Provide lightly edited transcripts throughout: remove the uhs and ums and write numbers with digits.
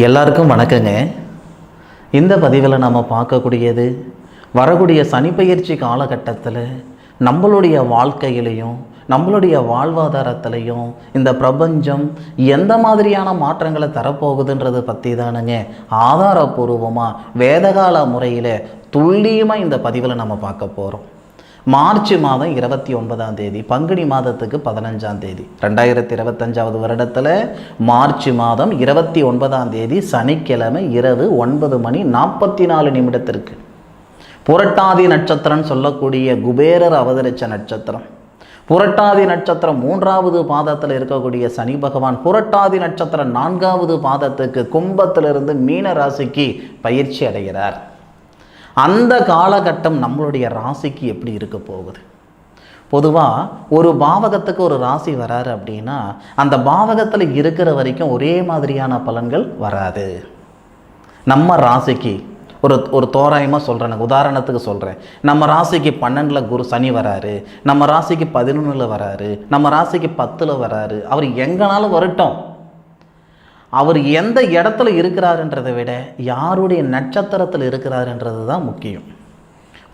எல்லாருக்கும் வணக்கங்க. இந்த பதிவில் நம்ம பார்க்கக்கூடியது வரக்கூடிய சனிப்பெயர்ச்சி காலகட்டத்தில் நம்மளுடைய வாழ்க்கையிலையும் நம்மளுடைய வாழ்வாதாரத்திலையும் இந்த பிரபஞ்சம் எந்த மாதிரியான மாற்றங்களை தரப்போகுதுன்றது பற்றி தானுங்க ஆதாரபூர்வமாக வேதகால முறையில் துல்லியமாக இந்த பதிவில் நம்ம பார்க்க போகிறோம். மார்ச் மாதம் 29ஆம் தேதி, பங்குனி மாதத்துக்கு 15ஆம் தேதி, 2025 வருடத்தில் மார்ச் மாதம் 29ஆம் தேதி சனிக்கிழமை இரவு 9:44 புரட்டாதி நட்சத்திரம் சொல்லக்கூடிய குபேரர் அவதரித்த நட்சத்திரம். புரட்டாதி நட்சத்திரம் 3வது பாதத்தில் இருக்கக்கூடிய சனி பகவான் புரட்டாதி நட்சத்திரம் 4வது பாதத்துக்கு கும்பத்திலிருந்து மீன ராசிக்கு பயிற்சி அடைகிறார். அந்த காலகட்டம் நம்மளுடைய ராசிக்கு எப்படி இருக்க போகுது? பொதுவாக ஒரு பாவகத்துக்கு ஒரு ராசி வராரு அப்படின்னா அந்த பாவகத்தில் இருக்கிற வரைக்கும் ஒரே மாதிரியான பலன்கள் வராது. நம்ம ராசிக்கு ஒரு தோராயமாக சொல்கிறேன், உதாரணத்துக்கு சொல்கிறேன். நம்ம ராசிக்கு 12ல் குரு சனி வராரு, நம்ம ராசிக்கு 11ல் வராரு, நம்ம ராசிக்கு 10ல் வராரு. அவர் எங்கனாலும் வரட்டும், அவர் எந்த இடத்துல இருக்கிறாருன்றதை விட யாருடைய நட்சத்திரத்தில் இருக்கிறாருன்றது தான் முக்கியம்.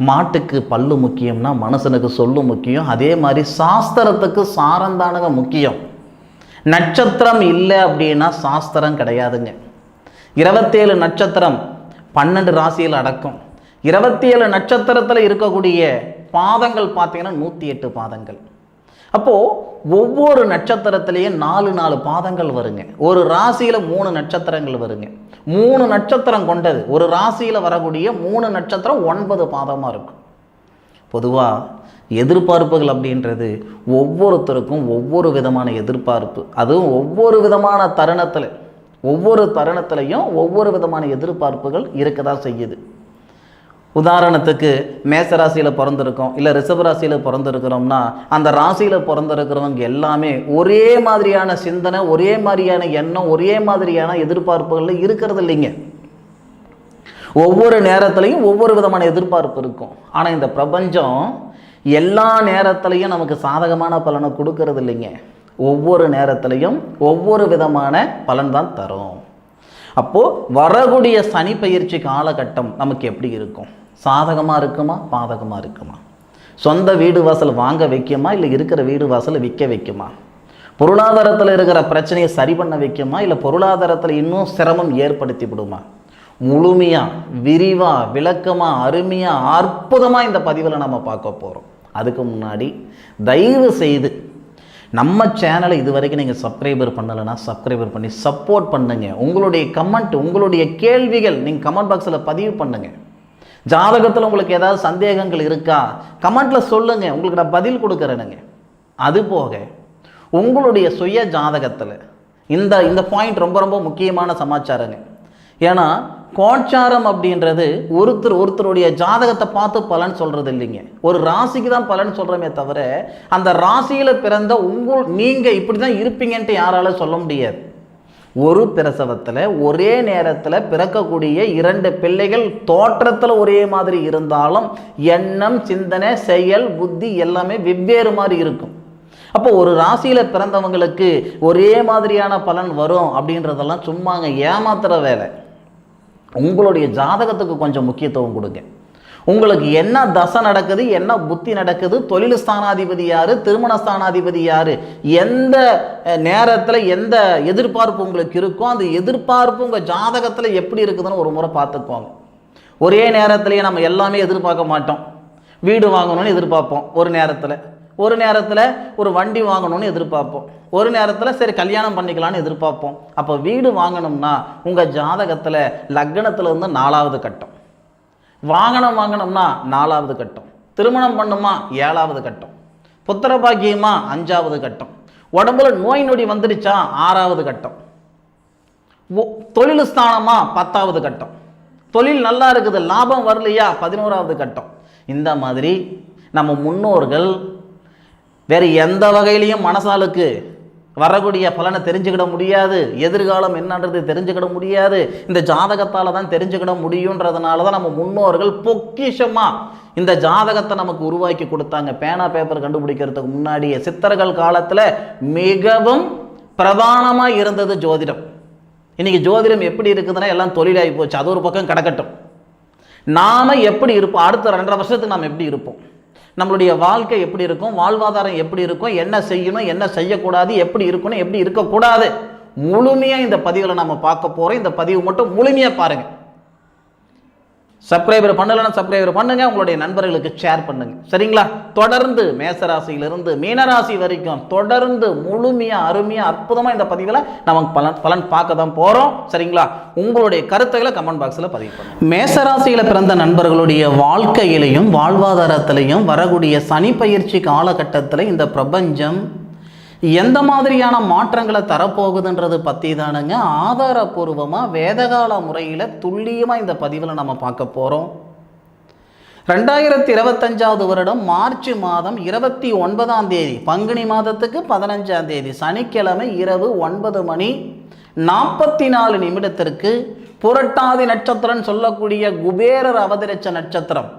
மாட்டுக்கு பல்லு முக்கியம்னா மனுஷனுக்கு சொல்லு முக்கியம். அதே மாதிரி சாஸ்திரத்துக்கு சாரந்தானக முக்கியம். நட்சத்திரம் இல்லை அப்படின்னா சாஸ்திரம் கிடையாதுங்க. 27 நட்சத்திரம் 12 ராசியில் அடக்கம். 27 நட்சத்திரத்தில் இருக்கக்கூடிய பாதங்கள் பார்த்தீங்கன்னா 108 பாதங்கள். அப்போது ஒவ்வொரு நட்சத்திரத்திலேயே 4 பாதங்கள் வருங்க. ஒரு ராசியில் 3 நட்சத்திரங்கள் வருங்க. 3 நட்சத்திரம் கொண்டது ஒரு ராசியில் வரக்கூடிய 3 நட்சத்திரம் 9 பாதமாக இருக்கும். பொதுவாக எதிர்பார்ப்புகள் அப்படின்றது ஒவ்வொருத்தருக்கும் ஒவ்வொரு விதமான எதிர்பார்ப்பு, அதுவும் ஒவ்வொரு விதமான ஒவ்வொரு தருணத்திலையும் ஒவ்வொரு விதமான எதிர்பார்ப்புகள் இருக்க தான் செய்யுது. உதாரணத்துக்கு மேச ராசியில் பிறந்திருக்கோம், இல்லை ரிஷப ராசியில் பிறந்திருக்கிறோம்னா அந்த ராசியில் பிறந்திருக்கிறவங்க எல்லாமே ஒரே மாதிரியான சிந்தனை, ஒரே மாதிரியான எண்ணம், ஒரே மாதிரியான எதிர்பார்ப்புகள் இருக்கிறது இல்லைங்க. ஒவ்வொரு நேரத்துலையும் ஒவ்வொரு விதமான எதிர்பார்ப்பு இருக்கும். ஆனால் இந்த பிரபஞ்சம் எல்லா நேரத்துலையும் நமக்கு சாதகமான பலனை கொடுக்கறது இல்லைங்க. ஒவ்வொரு நேரத்துலையும் ஒவ்வொரு விதமான பலன் தான் தரும். அப்போது வரக்கூடிய சனி பயிற்சி காலகட்டம் நமக்கு எப்படி இருக்கும்? சாதகமாக இருக்குமா, பாதகமாக இருக்குமா? சொந்த வீடு வாசல் வாங்க வைக்குமா, இல்லை இருக்கிற வீடு வாசலை விற்க வைக்குமா? பொருளாதாரத்தில் இருக்கிற பிரச்சனையை சரி பண்ண வைக்குமா, இல்லை பொருளாதாரத்தில் இன்னும் சிரமம் ஏற்படுத்தி விடுமா? முழுமையாக விரிவாக விளக்கமாக அருமையாக அற்புதமாக இந்த பதிவில் நம்ம பார்க்க போகிறோம். அதுக்கு முன்னாடி தயவு செய்து நம்ம சேனலை இது வரைக்கும் நீங்கள் சப்ஸ்கிரைபர் பண்ணலைன்னா சப்ஸ்கிரைபர் பண்ணி சப்போர்ட் பண்ணுங்கள். உங்களுடைய கமெண்ட், உங்களுடைய கேள்விகள் நீங்கள் கமெண்ட் பாக்ஸில் பதிவு பண்ணுங்கள். ஜாதகத்தில் உங்களுக்கு ஏதாவது சந்தேகங்கள் இருக்கா கமெண்ட்டில் சொல்லுங்கள், உங்களுக்கு நான் பதில் கொடுக்குறேனுங்க. அதுபோக உங்களுடைய சுய ஜாதகத்தில் இந்த பாயிண்ட் ரொம்ப ரொம்ப முக்கியமான சமாச்சாரங்க. ஏன்னா கோச்சாரம் அப்படின்றது ஒருத்தருடைய ஜாதகத்தை பார்த்து பலன் சொல்கிறது இல்லைங்க. ஒரு ராசிக்கு தான் பலன் சொல்கிறோமே தவிர அந்த ராசியில் பிறந்த நீங்கள் இப்படி தான் இருப்பீங்கன்ட்டு யாரால சொல்ல முடியாது. ஒரு பிரசவத்தில் ஒரே நேரத்தில் பிறக்கக்கூடிய 2 பிள்ளைகள் தோற்றத்தில் ஒரே மாதிரி இருந்தாலும் எண்ணம், சிந்தனை, செயல், புத்தி எல்லாமே வெவ்வேறு மாதிரி இருக்கும். அப்போ ஒரு ராசியில் பிறந்தவங்களுக்கு ஒரே மாதிரியான பலன் வரும் அப்படின்றதெல்லாம் சும்மாங்க, ஏமாத்துற வேலை. உங்களுடைய ஜாதகத்துக்கு கொஞ்சம் முக்கியத்துவம் கொடுங்க. உங்களுக்கு என்ன தசை நடக்குது, என்ன புத்தி நடக்குது, தொழில் ஸ்தானாதிபதி யார், திருமண ஸ்தானாதிபதி யார், எந்த நேரத்தில் எந்த எதிர்பார்ப்பு உங்களுக்கு இருக்கோ அந்த எதிர்பார்ப்பு உங்கள் ஜாதகத்தில் எப்படி இருக்குதுன்னு ஒரு முறை பார்த்துக்குவாங்க. ஒரே நேரத்திலேயே நம்ம எல்லாமே எதிர்பார்க்க மாட்டோம். வீடு வாங்கணும்னு எதிர்பார்ப்போம் ஒரு நேரத்தில் ஒரு வண்டி வாங்கணும்னு எதிர்பார்ப்போம், ஒரு நேரத்தில் சரி கல்யாணம் பண்ணிக்கலான்னு எதிர்பார்ப்போம். அப்போ வீடு வாங்கணும்னா உங்கள் ஜாதகத்தில் லக்னத்தில் இருந்து 4வது கட்டம், வாங்கணும்னா 4வது கட்டம், திருமணம் பண்ணுமா 7வது கட்டம், புத்திர பாக்கியமா 5வது கட்டம், உடம்புல நோய் நொடி வந்துடுச்சா 6வது கட்டம், தொழில் ஸ்தானமா 10வது கட்டம், தொழில் நல்லா இருக்குது லாபம் வரலையா 11வது கட்டம். இந்த மாதிரி நம்ம முன்னோர்கள் வேறு எந்த வகையிலையும் மனசாலுக்கு வரக்கூடிய பலனை தெரிஞ்சுக்கிட முடியாது, எதிர்காலம் என்னன்றது தெரிஞ்சுக்கிட முடியாது. இந்த ஜாதகத்தால் தான் தெரிஞ்சுக்கிட முடியுன்றதுனால தான் நம்ம முன்னோர்கள் பொக்கிஷமாக இந்த ஜாதகத்தை நமக்கு உருவாக்கி கொடுத்தாங்க. பேனா பேப்பர் கண்டுபிடிக்கிறதுக்கு முன்னாடியே சித்தர்கள் காலத்தில் மிகவும் பிரதானமாக இருந்தது ஜோதிடம். இன்றைக்கி ஜோதிடம் எப்படி இருக்குதுன்னா எல்லாம் தொழிலாகி போச்சு, அது ஒரு பக்கம் கிடக்கட்டும். நாம் எப்படி இருப்போம், அடுத்த 2.5 வருஷத்துக்கு நாம் எப்படி இருப்போம், நம்மளுடைய வாழ்க்கை எப்படி இருக்கும், வாழ்வாதாரம் எப்படி இருக்கும், என்ன செய்யணும் என்ன செய்யக்கூடாது, எப்படி இருக்கணும் எப்படி இருக்கக்கூடாது, முழுமையாக இந்த பதிவுகளை நம்ம பார்க்க போகிறோம். இந்த பதிவு மட்டும் முழுமையாக பாருங்கள். சப்ஸ்கிரைபர் பண்ணலைன்னா சப்ஸ்கிரைபர் பண்ணுங்க, உங்களுடைய நண்பர்களுக்கு ஷேர் பண்ணுங்க, சரிங்களா? தொடர்ந்து மேசராசியிலிருந்து மீனராசி வரைக்கும் தொடர்ந்து முழுமையாக அருமையாக அற்புதமாக இந்த பதிவில் நம்ம பலன் பார்க்க தான் போகிறோம், சரிங்களா? உங்களுடைய கருத்துக்களை கமெண்ட் பாக்ஸில் பதிவு பண்ணுங்க. மேசராசியில் பிறந்த நண்பர்களுடைய வாழ்க்கையிலையும் வாழ்வாதாரத்திலையும் வரக்கூடிய சனி பயிற்சி காலகட்டத்தில் இந்த பிரபஞ்சம் எந்த மாதிரியான மாற்றங்களை தரப்போகுதுன்றது பற்றி தானுங்க ஆதாரபூர்வமாக வேதகால முறையில் துல்லியமாக இந்த பதிவில் நம்ம பார்க்க போகிறோம். 2025 வருடம் மார்ச் மாதம் 29ஆம் தேதி பங்குனி மாதத்துக்கு 15ஆம் தேதி சனிக்கிழமை இரவு 9:44 புரட்டாதி நட்சத்திரம் சொல்லக்கூடிய குபேரர் அவதரிச்ச நட்சத்திரம்.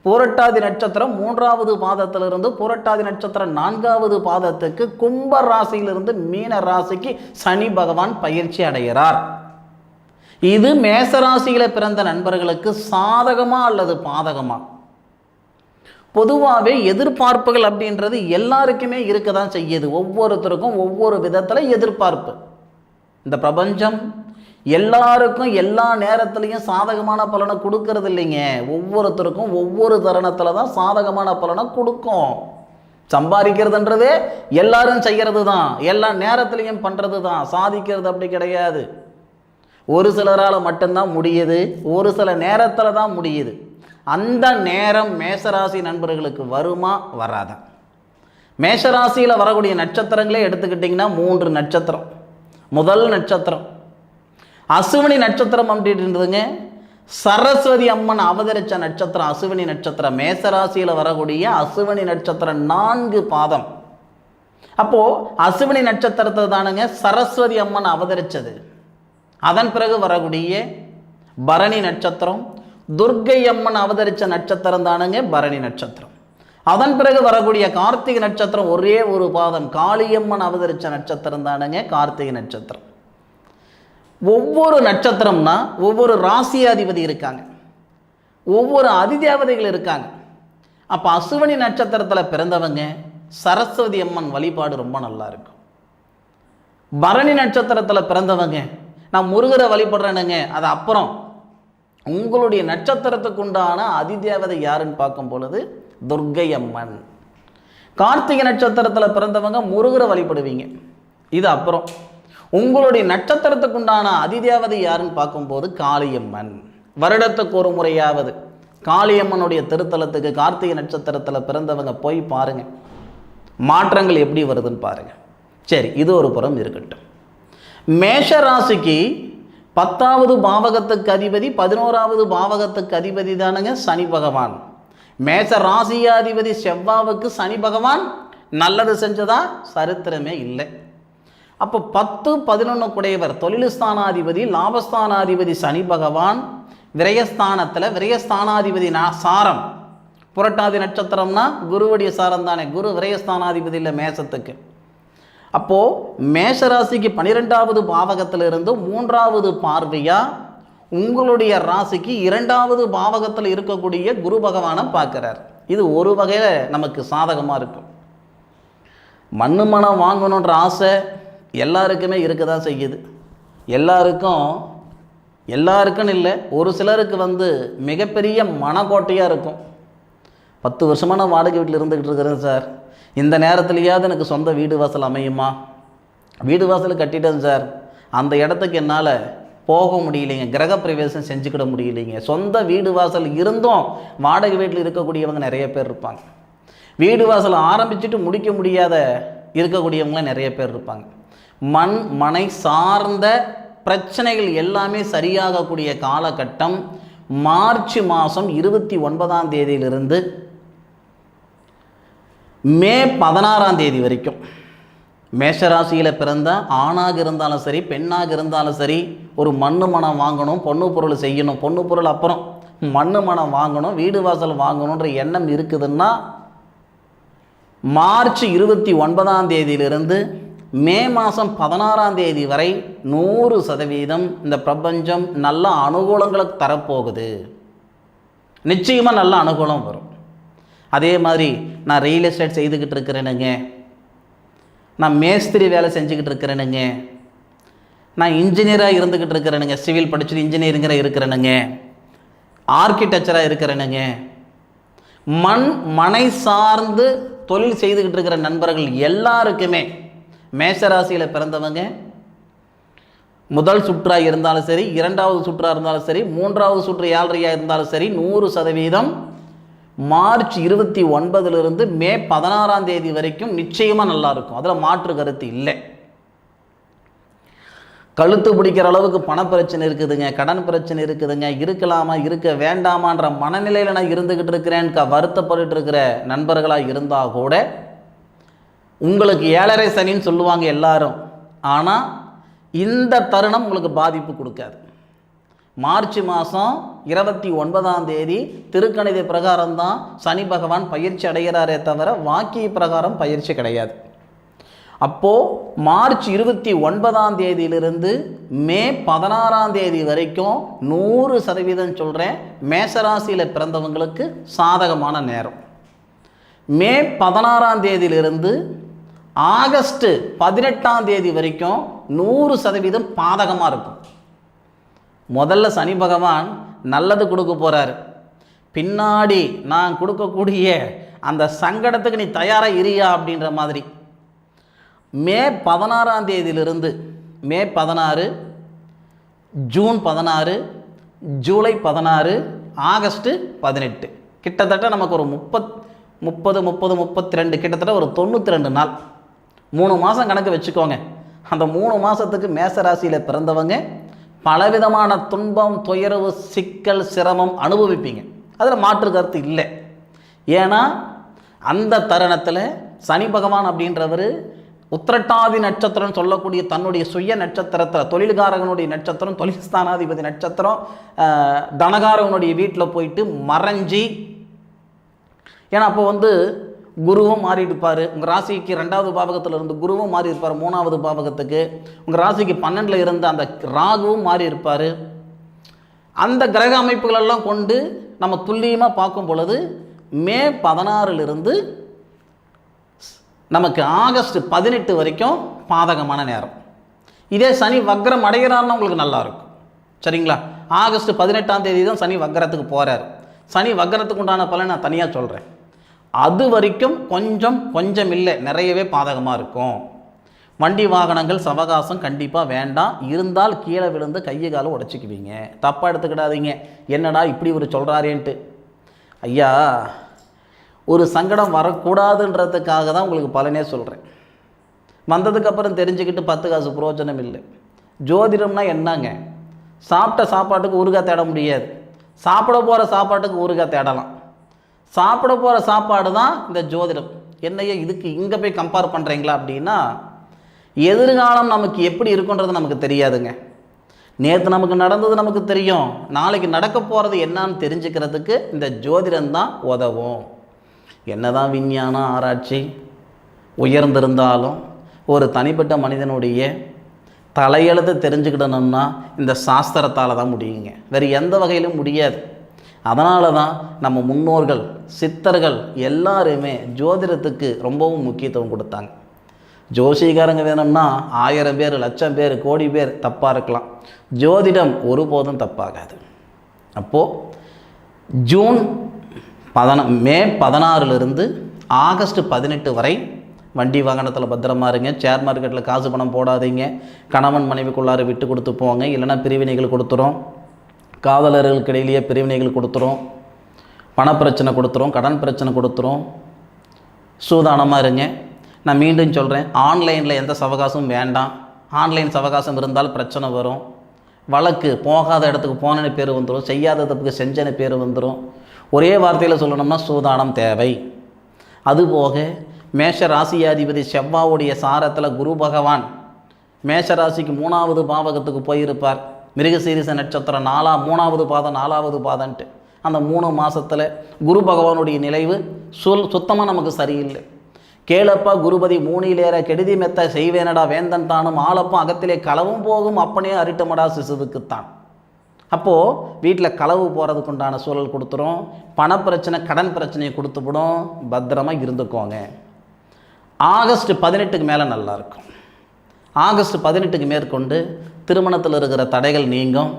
புரட்டாதி நட்சத்திரம் 3வது பாதத்திலிருந்து புரட்டாதி நட்சத்திரம் 4வது பாதத்துக்கு கும்ப ராசியிலிருந்து மீன ராசிக்கு சனி பகவான் பயிற்சி அடைகிறார். இது மேசராசியில பிறந்த நண்பர்களுக்கு சாதகமா அல்லது பாதகமா? பொதுவாகவே எதிர்பார்ப்புகள் அப்படின்றது எல்லாருக்குமே இருக்க தான் செய்யுது. ஒவ்வொருத்தருக்கும் ஒவ்வொரு விதத்தில் எதிர்பார்ப்பு. இந்த பிரபஞ்சம் எல்லாருக்கும் எல்லா நேரத்துலையும் சாதகமான பலனை கொடுக்கறது இல்லைங்க. ஒவ்வொருத்தருக்கும் ஒவ்வொரு தருணத்தில் தான் சாதகமான பலனை கொடுக்கும். சம்பாதிக்கிறதுன்றது எல்லாரும் செய்கிறது தான், எல்லா நேரத்துலையும் பண்ணுறது தான். சாதிக்கிறது அப்படி கிடையாது. ஒரு சிலரால் மட்டும்தான் முடியுது, ஒரு சில நேரத்தில் தான் முடியுது. அந்த நேரம் மேசராசி நண்பர்களுக்கு வருமா வராதா? மேஷராசியில் வரக்கூடிய நட்சத்திரங்களே எடுத்துக்கிட்டிங்கன்னா 3 நட்சத்திரம். முதல் நட்சத்திரம் அசுவினி நட்சத்திரம் அப்படின்றதுங்க. சரஸ்வதி அம்மன் அவதரித்த நட்சத்திரம் அசுவினி நட்சத்திரம். மேசராசியில் வரக்கூடிய அசுவினி நட்சத்திரம் 4 பாதம். அப்போது அசுவினி நட்சத்திரத்தை தானுங்க சரஸ்வதி அம்மன் அவதரித்தது. அதன் பிறகு வரக்கூடிய பரணி நட்சத்திரம் துர்க்கை அம்மன் அவதரித்த நட்சத்திரம் தானுங்க பரணி நட்சத்திரம். அதன் பிறகு வரக்கூடிய கார்த்திகை நட்சத்திரம் ஒரே ஒரு பாதம் காளியம்மன் அவதரித்த நட்சத்திரம் தானுங்க கார்த்திகை நட்சத்திரம். ஒவ்வொரு நட்சத்திரம்னா ஒவ்வொரு ராசியாதிபதி இருக்காங்க, ஒவ்வொரு அதிதேவதைகள் இருக்காங்க. அப்போ அசுவினி நட்சத்திரத்தில் பிறந்தவங்க சரஸ்வதி அம்மன் வழிபாடு ரொம்ப நல்லா இருக்கும். பரணி நட்சத்திரத்தில் பிறந்தவங்க நான் முருகரை வழிபடுறேனுங்க, அது அப்புறம். உங்களுடைய நட்சத்திரத்துக்கு உண்டான அதிதேவதை யாருன்னு பார்க்கும் பொழுது துர்க்கை அம்மன். கார்த்திகை நட்சத்திரத்தில் பிறந்தவங்க முருகரை வழிபடுவீங்க, இது அப்புறம். உங்களுடைய நட்சத்திரத்துக்கு உண்டான அதிதேவதை யாருன்னு பார்க்கும்போது காளியம்மன். வருடத்துக்கு ஒரு முறையாவது காளியம்மனுடைய திருத்தலத்துக்கு கார்த்திகை நட்சத்திரத்தில் பிறந்தவங்க போய் பாருங்கள், மாற்றங்கள் எப்படி வருதுன்னு பாருங்கள். சரி, இது ஒரு புறம் இருக்கட்டும். மேஷ ராசிக்கு 10வது பாவகத்துக்கு அதிபதி 11வது பாவகத்துக்கு அதிபதி தானுங்க சனி பகவான். மேஷ ராசியாதிபதி செவ்வாவுக்கு சனி பகவான் நல்லது செஞ்சதா சரித்திரமே இல்லை. அப்போ 10, 11 குடையவர் தொழில் ஸ்தானாதிபதி லாபஸ்தானாதிபதி சனி பகவான் விரயஸ்தானத்தில். விரயஸ்தானாதிபதி சாரம் புரட்டாதி நட்சத்திரம்னா குருவுடைய சாரம் தானே, குரு விரயஸ்தானாதிபதி இல்லை மேசத்துக்கு. அப்போது மேஷராசிக்கு 12வது பாவகத்திலிருந்து 3வது பார்வையாக உங்களுடைய ராசிக்கு 2வது பாவகத்தில் இருக்கக்கூடிய குரு பகவானை பார்க்குறார். இது ஒரு வகையில் நமக்கு சாதகமாக இருக்கும். மண்ணு மனம் வாங்கணுன்ற ஆசை எல்லாருக்குமே இருக்க தான் செய்யுது. எல்லாருக்குன்னு இல்லை, ஒரு சிலருக்கு மிகப்பெரிய மனக்கோட்டையாக இருக்கும். 10 வருஷமாக நான் வாடகை வீட்டில் இருந்துக்கிட்டு இருக்கிறேன் சார், இந்த நேரத்துலையாவது எனக்கு சொந்த வீடு வாசல் அமையுமா? வீடு வாசல் கட்டிட்டேன் சார், அந்த இடத்துக்கு என்னால் போக முடியலைங்க, கிரகப்பிரவேசம் செஞ்சுக்கிட முடியலைங்க. சொந்த வீடு வாசல் இருந்தும் வாடகை வீட்டில் இருக்கக்கூடியவங்க நிறைய பேர் இருப்பாங்க. வீடு வாசல் ஆரம்பிச்சுட்டு முடிக்க முடியாத இருக்கக்கூடியவங்களாம் நிறைய பேர் இருப்பாங்க. மண் மனை சார்ந்த பிரச்சனைகள் எல்லாமே சரியாகக்கூடிய காலகட்டம் மார்ச் மாதம் 29ஆம் தேதியிலிருந்து மே 16ஆம் தேதி வரைக்கும். மேஷராசியில் பிறந்த ஆணாக இருந்தாலும் சரி பெண்ணாக இருந்தாலும் சரி ஒரு மண்ணு மனம் வாங்கணும், பொண்ணு பொருள் செய்யணும், பொண்ணு பொருள் அப்புறம் மண்ணு மனம் வாங்கணும், வீடு வாசல் வாங்கணுன்ற எண்ணம் இருக்குதுன்னா மார்ச் 29ஆம் தேதியிலிருந்து மே மாதம் 16ஆம் தேதி வரை 100% இந்த பிரபஞ்சம் நல்ல அனுகூலங்களை தரப்போகுது. நிச்சயமாக நல்ல அனுகூலம் வரும். அதே மாதிரி நான் ரியல் எஸ்டேட் செய்துக்கிட்டு இருக்கிறேனுங்க, நான் மேஸ்திரி வேலை செஞ்சுக்கிட்டு இருக்கிறேனுங்க, நான் இன்ஜினியராக இருந்துக்கிட்டு இருக்கிறேனுங்க, சிவில் படிச்சுட்டு இன்ஜினியரிங்கராக இருக்கிறேனுங்க, ஆர்கிடெக்சராக இருக்கிறேனுங்க, மனை சார்ந்து தொழில் செய்துக்கிட்டு இருக்கிற நண்பர்கள் எல்லாருக்குமே மேஷராசியில் பிறந்தவங்க முதல் சுற்றாக இருந்தாலும் சரி, இரண்டாவது சுற்றாக இருந்தாலும் சரி, மூன்றாவது சுற்று 7.5 இருந்தாலும் சரி, 100% மார்ச் 29 மே 16ஆம் தேதி வரைக்கும் நிச்சயமாக நல்லா இருக்கும். அதில் மாற்று கருத்து இல்லை. கழுத்து பிடிக்கிற அளவுக்கு பணப்பிரச்சனை இருக்குதுங்க, கடன் பிரச்சனை இருக்குதுங்க, இருக்கலாமா இருக்க வேண்டாமான்ற மனநிலையில் நான் இருந்துக்கிட்டு இருக்கிறேன் வருத்தப்பட்டு இருக்கிற நண்பர்களாக இருந்தால் கூட உங்களுக்கு 7.5 சனின்னு சொல்லுவாங்க எல்லாரும். ஆனால் இந்த தருணம் உங்களுக்கு பாதிப்பு கொடுக்காது. மார்ச் மாதம் 29ஆம் தேதி திருக்கணித பிரகாரம் தான் சனி பகவான் பயிற்சி அடைகிறாரே தவிர வாக்கிய பிரகாரம் பயிற்சி கிடையாது. அப்போது மார்ச் 29ஆம் தேதியிலிருந்து மே 16ஆம் தேதி வரைக்கும் 100% சொல்கிறேன் மேஷராசியில் பிறந்தவங்களுக்கு சாதகமான நேரம். மே 16ஆம் தேதியிலிருந்து ஆகஸ்ட் 18ஆம் தேதி வரைக்கும் 100% பாதகமாக இருக்கும். முதல்ல சனி பகவான் நல்லது கொடுக்க போகிறார், பின்னாடி நான் கொடுக்கக்கூடிய அந்த சங்கடத்துக்கு நீ தயாராக இருயா அப்படின்ற மாதிரி. மே 16ஆம் தேதியிலிருந்து மே 16, ஜூன் 16, ஜூலை 16, ஆகஸ்ட் 18 கிட்டத்தட்ட நமக்கு ஒரு 32 கிட்டத்தட்ட ஒரு 92 நாள், 3 மாதம் கணக்கு வச்சுக்கோங்க. அந்த 3 மாதத்துக்கு மேஷராசியில் பிறந்தவங்க பலவிதமான துன்பம், துயரவு, சிக்கல், சிரமம் அனுபவிப்பீங்க. அதில் மாற்று கருத்து இல்லை. ஏன்னா அந்த தருணத்தில் சனி பகவான் அப்படின்றவர் உத்திரட்டாதி நட்சத்திரம் சொல்லக்கூடிய தன்னுடைய சுய நட்சத்திரத்தில் தொழில்காரகனுடைய நட்சத்திரம், தொழில் ஸ்தானாதிபதி நட்சத்திரம், தனகாரகனுடைய வீட்டில் போயிட்டு மறைஞ்சி, ஏன்னா அப்போ குருவும் மாறி இருப்பார். உங்கள் ராசிக்கு 2வது பாவகத்தில் இருந்து குருவும் மாறி இருப்பார் 3வது பாவகத்துக்கு. உங்கள் ராசிக்கு 12ல் இருந்த அந்த ராகுவும் மாறி இருப்பார். அந்த கிரக அமைப்புகளெல்லாம் கொண்டு நம்ம துல்லியமாக பார்க்கும் பொழுது மே 16 நமக்கு ஆகஸ்ட் 18 வரைக்கும் பாதகமான நேரம். இதே சனி வக்ரம் அடைகிறாருன்னா உங்களுக்கு நல்லாயிருக்கும். சரிங்களா? ஆகஸ்ட் 18ஆம் தேதி தான் சனி வக்ரத்துக்கு போகிறார். சனி வக்ரத்துக்கு உண்டான பலன் நான் தனியாக சொல்கிறேன். அது வரைக்கும் கொஞ்சம் இல்லை, நிறையவே பாதகமாக இருக்கும். வண்டி வாகனங்கள் சவகாசம் கண்டிப்பாக வேண்டாம். இருந்தால் கீழே விழுந்து கையை காலை உடச்சிக்குவீங்க. தப்பாக எடுத்துக்கிடாதீங்க, என்னடா இப்படி ஒரு சொல்கிறாரேன்ட்டு. ஐயா, ஒரு சங்கடம் வரக்கூடாதுன்றதுக்காக தான் உங்களுக்கு பலனே சொல்கிறேன். வந்ததுக்கப்புறம் தெரிஞ்சுக்கிட்டு 10 காசு பிரயோஜனம் இல்லை. ஜோதிடம்னா என்னங்க? சாப்பிட்ட சாப்பாட்டுக்கு ஊறுகாய் தேட முடியாது, சாப்பிட போகிற சாப்பாட்டுக்கு ஊறுகாய் தேடலாம். சாப்பிட போகிற சாப்பாடு தான் இந்த ஜோதிடம். என்னையே இதுக்கு இங்கே போய் கம்பேர் பண்ணுறீங்களா அப்படின்னா, எதிர்காலம் நமக்கு எப்படி இருக்குன்றது நமக்கு தெரியாதுங்க. நேற்று நமக்கு நடந்தது நமக்கு தெரியும், நாளைக்கு நடக்க போகிறது என்னான்னு தெரிஞ்சுக்கிறதுக்கு இந்த ஜோதிடம் தான் உதவும். என்னதான் விஞ்ஞானம் ஆராய்ச்சி உயர்ந்திருந்தாலும் ஒரு தனிப்பட்ட மனிதனுடைய தலையெழுத்து தெரிஞ்சுக்கிடணும்னா இந்த சாஸ்திரத்தால் தான் முடியுங்க, வேறு எந்த வகையிலும் முடியாது. அதனால தான் நம்ம முன்னோர்கள், சித்தர்கள் எல்லாருமே ஜோதிடத்துக்கு ரொம்பவும் முக்கியத்துவம் கொடுத்தாங்க. ஜோசிகாரங்க வேணும்னா 1000 பேர், லட்சம் பேர், கோடி பேர் தப்பாக இருக்கலாம், ஜோதிடம் ஒருபோதும் தப்பாகாது. அப்போது மே 16 ஆகஸ்ட் 18 வரை வண்டி வாகனத்தில் பத்திரமா இருங்க. ஷேர் மார்க்கெட்டில் காசு பணம் போடாதீங்க. கணவன் மனைவிக்குள்ளார விட்டு கொடுத்து போங்க, இல்லைன்னா பிரிவினைகள் கொடுத்துரும். காதலர்களுக்கு இடையிலேயே பிரிவினைகள் கொடுத்துரும், பணப்பிரச்சனை கொடுத்துரும், கடன் பிரச்சனை கொடுத்துரும். சூதானமாக இருங்க. நான் மீண்டும் சொல்கிறேன், ஆன்லைனில் எந்த சவகாசமும் வேண்டாம். ஆன்லைன் சவகாசம் இருந்தால் பிரச்சனை வரும். வழக்கு போகாத இடத்துக்கு போனன்னு பேர் வந்துடும், செய்யாத தப்புக்கு செஞ்சன்னு பேர் வந்துடும். ஒரே வார்த்தையில் சொல்லணும்னா சூதானம் தேவை. அதுபோக மேஷ ராசியாதிபதி செவ்வாவுடைய சாரத்தில் குரு பகவான் மேஷராசிக்கு 3வது பாவகத்துக்கு போயிருப்பார். மிருகசீரிச நட்சத்திரம் 3வது பாதம் 4வது பாதன்ட்டு அந்த 3 மாதத்தில் குரு பகவானுடைய நிலைவு சுத்தமாக நமக்கு சரியில்லை. கேளப்பா குருபதி மூணிலேற கெடுதி மெத்த செய்வேனடா வேந்தன் தானும் ஆளப்பா அகத்திலே களவும் போகும் அப்பனே அரிட்டமடா சிசுவுக்குத்தான். அப்போது வீட்டில் களவு போகிறதுக்கு உண்டான சூழல் கொடுத்துரும், பணப்பிரச்சனை கடன் பிரச்சனையை கொடுத்துவிடும். பத்திரமாக இருந்துக்கோங்க. ஆகஸ்ட் 18க்கு மேலே நல்லாயிருக்கும். ஆகஸ்ட் 18க்கு மேற்கொண்டு திருமணத்தில் இருக்கிற தடைகள் நீங்கும்,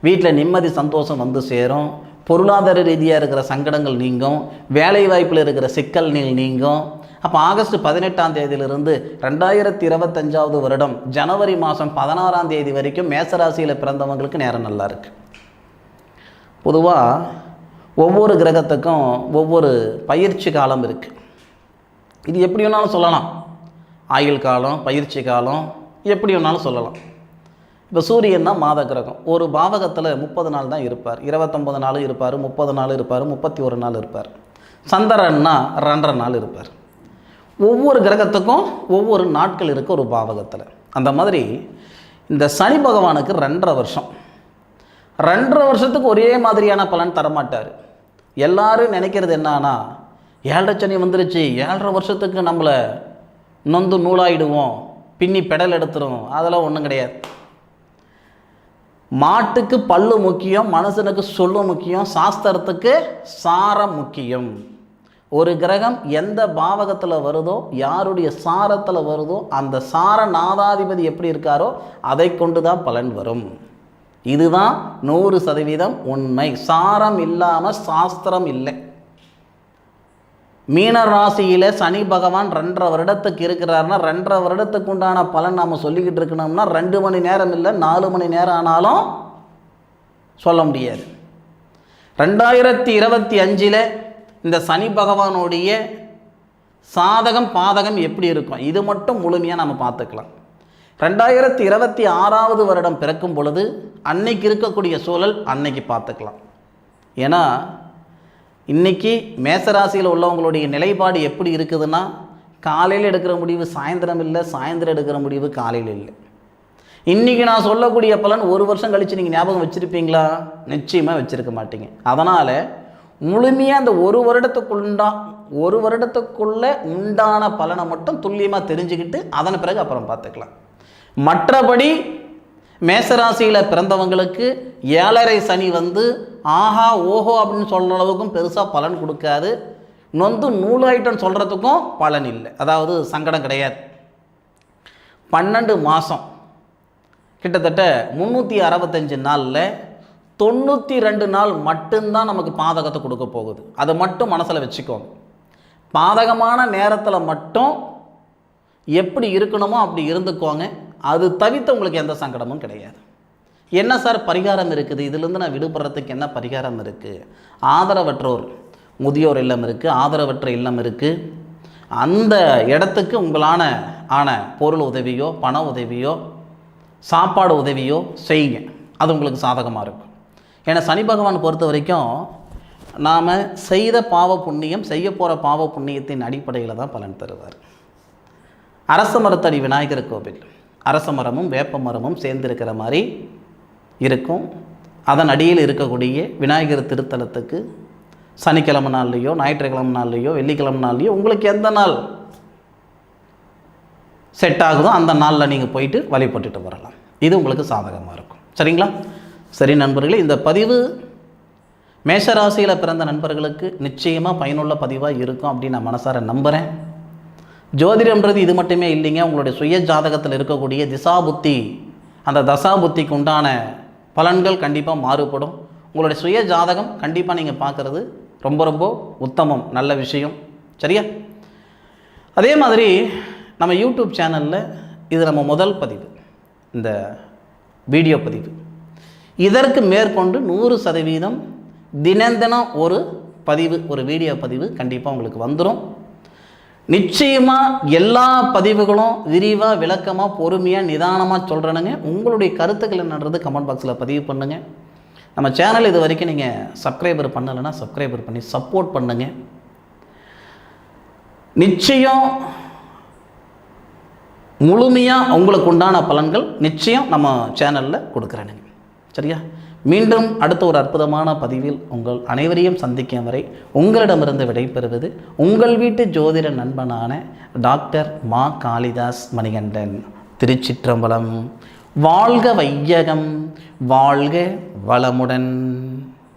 வீட்டில் நிம்மதி சந்தோஷம் வந்து சேரும், பொருளாதார ரீதியாக இருக்கிற சங்கடங்கள் நீங்கும், வேலை வாய்ப்பில் இருக்கிற சிக்கல் நீங்கும். அப்போ ஆகஸ்ட் 18ஆம் தேதியிலிருந்து 2025 வருடம் ஜனவரி மாதம் 16ஆம் தேதி வரைக்கும் மேசராசியில் பிறந்தவங்களுக்கு நேரம் நல்லா இருக்குது. பொதுவாக ஒவ்வொரு கிரகத்துக்கும் ஒவ்வொரு பயிற்சி காலம் இருக்குது. இது எப்படி வேணாலும் சொல்லலாம், ஆயுள் காலம், பயிற்சி காலம், எப்படி வேணாலும் சொல்லலாம். இப்போ சூரியன்னா மாத கிரகம், ஒரு பாவகத்தில் 30 நாள் தான் இருப்பார், 29 நாள் இருப்பார், 30 நாள் இருப்பார், 31 நாள் இருப்பார். சந்திரன்னா 2.5 நாள் இருப்பார். ஒவ்வொரு கிரகத்துக்கும் ஒவ்வொரு நாட்கள் இருக்குது ஒரு பாவகத்தில். அந்த மாதிரி இந்த சனி பகவானுக்கு 2.5 வருஷம், 2.5 வருஷத்துக்கு ஒரே மாதிரியான பலன் தரமாட்டார். எல்லாரும் நினைக்கிறது என்னன்னா, 7.5 சனி வந்துருச்சு, 7.5 வருஷத்துக்கு நம்மளை நொந்து நூலாயிடுவோம், பின்னி பெடல் எடுத்துரும். அதெல்லாம் ஒன்றும் கிடையாது. மாட்டுக்கு பல்லு முக்கியம், மனுஷனுக்கு சொல்லு முக்கியம், சாஸ்திரத்துக்கு சாரம் முக்கியம். ஒரு கிரகம் எந்த பாவகத்தில் வருதோ, யாருடைய சாரத்தில் வருதோ, அந்த சார நாதாதிபதி எப்படி இருக்காரோ அதை கொண்டு தான் பலன் வரும். இதுதான் 100% உண்மை. சாரம் இல்லாமல் சாஸ்திரம் இல்லை. மீன ராசியில் சனி பகவான் 2.5 வருடத்துக்கு இருக்கிறாருன்னா 2.5 வருடத்துக்கு உண்டான பலன் நாம் சொல்லிக்கிட்டு இருக்கணும்னா 2 மணி நேரம் இல்லை, 4 மணி நேரம் ஆனாலும் சொல்ல முடியாது. 2025 இந்த சனி பகவானுடைய சாதகம் பாதகம் எப்படி இருக்கும் இது மட்டும் முழுமையாக நம்ம பார்த்துக்கலாம். 2026 வருடம் பிறக்கும் பொழுது அன்னைக்கு இருக்கக்கூடிய சூழல் அன்னைக்கு பார்த்துக்கலாம். ஏன்னா இன்றைக்கி மேசராசியில் உள்ளவங்களுடைய நிலைப்பாடு எப்படி இருக்குதுன்னா, காலையில் எடுக்கிற முடிவு சாயந்தரம் இல்லை, சாயந்தரம் எடுக்கிற முடிவு காலையில் இல்லை. இன்றைக்கி நான் சொல்லக்கூடிய பலன் 1 வருஷம் கழித்து நீங்கள் ஞாபகம் வச்சுருப்பீங்களா? நிச்சயமாக வச்சுருக்க மாட்டீங்க. அதனால் முழுமையாக அந்த 1 வருடத்துக்குள்ளே உண்டான பலனை மட்டும் துல்லியமாக தெரிஞ்சுக்கிட்டு அதன் பிறகு அப்புறம் பார்த்துக்கலாம். மற்றபடி மேசராசியில் பிறந்தவங்களுக்கு 7.5 சனி வந்து ஆஹா ஓஹோ அப்படின்னு சொல்கிற அளவுக்கும் பெருசாக பலன் கொடுக்காது. நொந்து நூலாயிட்டன்னு சொல்கிறதுக்கும் பலன் இல்லை, அதாவது சங்கடம் கிடையாது. 12 மாதம் கிட்டத்தட்ட 365 நாளில் 92 நாள் மட்டும்தான் நமக்கு பாதகத்தை கொடுக்க போகுது. அதை மட்டும் மனசில் வச்சுக்கோங்க. பாதகமான நேரத்தில் மட்டும் எப்படி இருக்கணுமோ அப்படி இருந்துக்கோங்க. அது தவிர்த்து உங்களுக்கு எந்த சங்கடமும் கிடையாது. என்ன சார் பரிகாரம் இருக்குது, இதிலேருந்து நான் விடுபடுறதுக்கு என்ன பரிகாரம் இருக்குது? ஆதரவற்றோர் முதியோர் இல்லம் இருக்குது, ஆதரவற்ற இல்லம் இருக்குது. அந்த இடத்துக்கு உங்களான பொருள் உதவியோ பண உதவியோ சாப்பாடு உதவியோ செய்யுங்க. அது உங்களுக்கு சாதகமாக இருக்கும். ஏன்னா சனி பகவான் பொறுத்த வரைக்கும் நாம் செய்த பாவ புண்ணியம், செய்ய போகிற பாவ புண்ணியத்தின் அடிப்படையில் தான் பலன் தருவார். அரச மரத்தடி விநாயகர் கோவில், அரச மரமும் வேப்ப மரமும் சேர்ந்திருக்கிற மாதிரி இருக்கும். அதன் அடியில் இருக்கக்கூடிய விநாயகர் திருத்தலத்துக்கு சனிக்கிழமை நாள்லேயோ ஞாயிற்றுக்கிழமை நாள்லேயோ வெள்ளிக்கிழமை நாள்லேயோ உங்களுக்கு எந்த நாள் செட் ஆகுதோ அந்த நாளில் நீங்கள் போயிட்டு வழிபட்டுட்டு வரலாம். இது உங்களுக்கு சாதகமாக இருக்கும். சரிங்களா? சரி நண்பர்களே, இந்த பதிவு மேஷராசியில் பிறந்த நண்பர்களுக்கு நிச்சயமாக பயனுள்ள பதிவாக இருக்கும் அப்படின்னு நான் மனசார நம்புகிறேன். ஜோதிடம்ன்றது இது மட்டுமே இல்லைங்க. உங்களுடைய சுய ஜாதகத்தில் இருக்கக்கூடிய திசாபுத்தி, அந்த தசாபுத்திக்கு உண்டான பலன்கள் கண்டிப்பாக மாறுபடும். உங்களுடைய சுய ஜாதகம் கண்டிப்பாக நீங்கள் பார்க்குறது ரொம்ப ரொம்ப உத்தமம், நல்ல விஷயம். சரியா? அதே மாதிரி நம்ம யூடியூப் சேனலில் இது நம்ம முதல் பதிவு, இந்த வீடியோ பதிவு. இதற்கு மேற்கொண்டு 100% தினம் ஒரு பதிவு, ஒரு வீடியோ பதிவு கண்டிப்பாக உங்களுக்கு வந்துடும். நிச்சயமாக எல்லா பதிவுகளும் விரிவாக விளக்கமாக பொறுமையாக நிதானமாக சொல்கிறேனுங்க. உங்களுடைய கருத்துக்கள் என்னன்றது கமெண்ட் பாக்ஸில் பதிவு பண்ணுங்கள். நம்ம சேனல் இது வரைக்கும் நீங்கள் சப்ஸ்கிரைபர் பண்ணலைன்னா சப்ஸ்கிரைபர் பண்ணி சப்போர்ட் பண்ணுங்கள். நிச்சயம் முழுமையாக உங்களுக்கு உண்டான பலன்கள் நிச்சயம் நம்ம சேனலில் கொடுக்குறேனுங்க. சரியா? மீண்டும் அடுத்த ஒரு அற்புதமான பதிவில் உங்கள் அனைவரையும் சந்திக்கும் வரை உங்களிடமிருந்து விடைபெறுவது உங்கள் வீட்டு ஜோதிட நண்பனான டாக்டர் மா காளிதாஸ் மணிகண்டன். திருச்சிற்றம்பலம். வாழ்க வையகம், வாழ்க வளமுடன்.